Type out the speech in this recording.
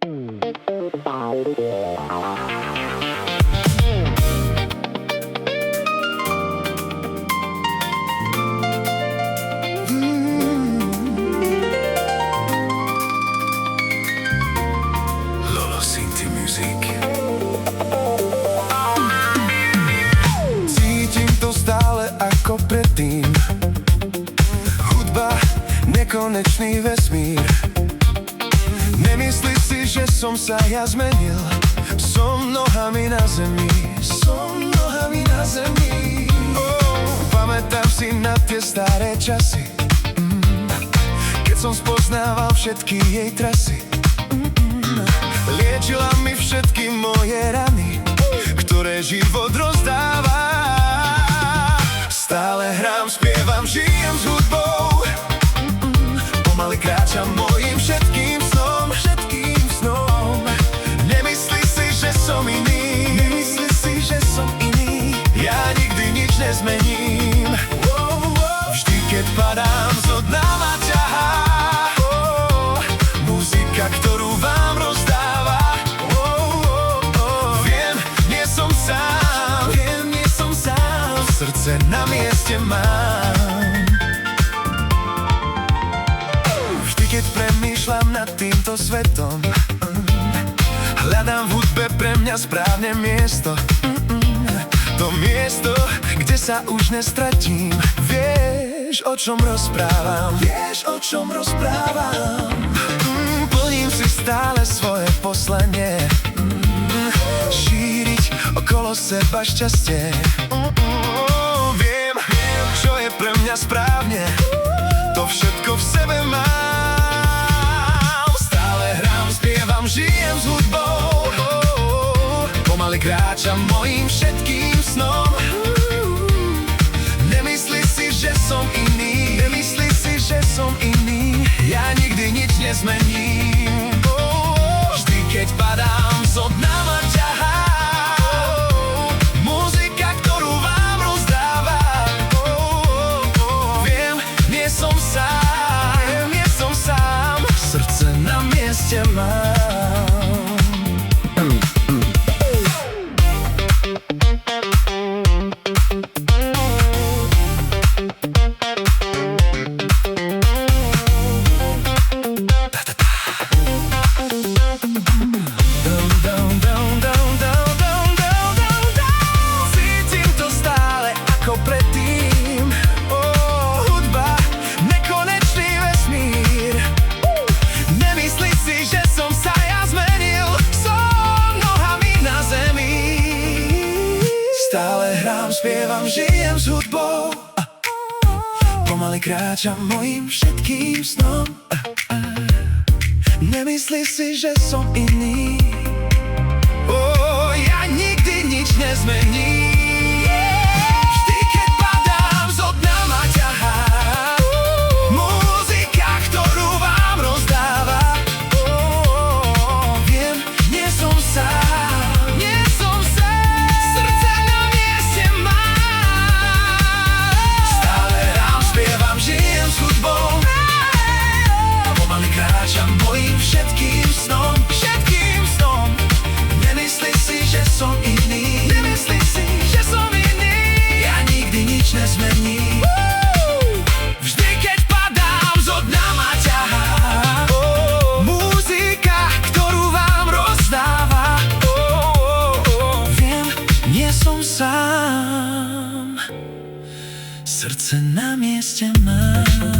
Lolo Sinti Music. Cítim to stále ako predtým. Hudba, nekonečný vesmír. Nemyslí si, že som sa ja zmenil. Som nohami na zemi. Som nohami na zemi. Pamätám si na tie staré časy, keď som spoznával všetky jej trasy. Liečila mi všetky moje rany, ktoré život rozdáva. Stále hrám, spievam, žijem s hudbou. Pomaly kráčam mojím všetkým snom, všetkým snom. Nemyslí si, že som iný. Nemyslí si, že som iný. Ja nikdy nič nezmením. Vždy, keď padám, zo dna ma ťahá. Muzika, ktorú vám rozdáva. Viem, nie som sám. Viem, nie som sám. Srdce na mieste mám. Vždy, keď premýšľam nad týmto svetom, hľadám v hudbe pre mňa správne miesto. To miesto, kde sa už nestratím. Vieš, o čom rozprávam. Vieš, o čom rozprávam. Plním si stále svoje poslanie, šíriť okolo seba šťastie. Viem, čo je pre mňa správne. To všetko v sebe mám. Stále hrám, spievam, žijem s hudbou. Pomaly kráčam mojím všetkým snom. Nemyslí si, že som iný. Nemyslí si, že som iný. Ja nikdy nič nezmením. Vždy, keď padám, zo dna ma ťahá. Muzika, ktorú vám rozdáva. Viem, nie som sám. Viem, nie som sám. Srdce na mieste mám. Cítim to stále ako predtým. Hudba, nekonečný vesmír. Nemyslí si, že som sa ja zmenil. Som nohami na zemi. Stále hrám, spievam, žijem s hudbou. Pomaly kráčam mojím všetkým snom. Nemyslí si, že som iný. Ja nikdy nič nezmením. Vždy, keď padám, zo dna ma ťahá. Muzika, ktorú vám rozdáva. Viem, nie som sám. Nie som sám. Srdce na mieste mám. Stále hrám, spievam, žijem s hudbou. Pomaly kráčam mojím všetkým snom. Všetkým snom. Nemyslí si, že som iný. Nemyslí si, že som iný. Ja nikdy nič nezmením. Vždy, keď padám, zo dna ma ťahá. Muzika, ktorú vám rozdáva. Viem, nie som sám. Srdce na mieste mám.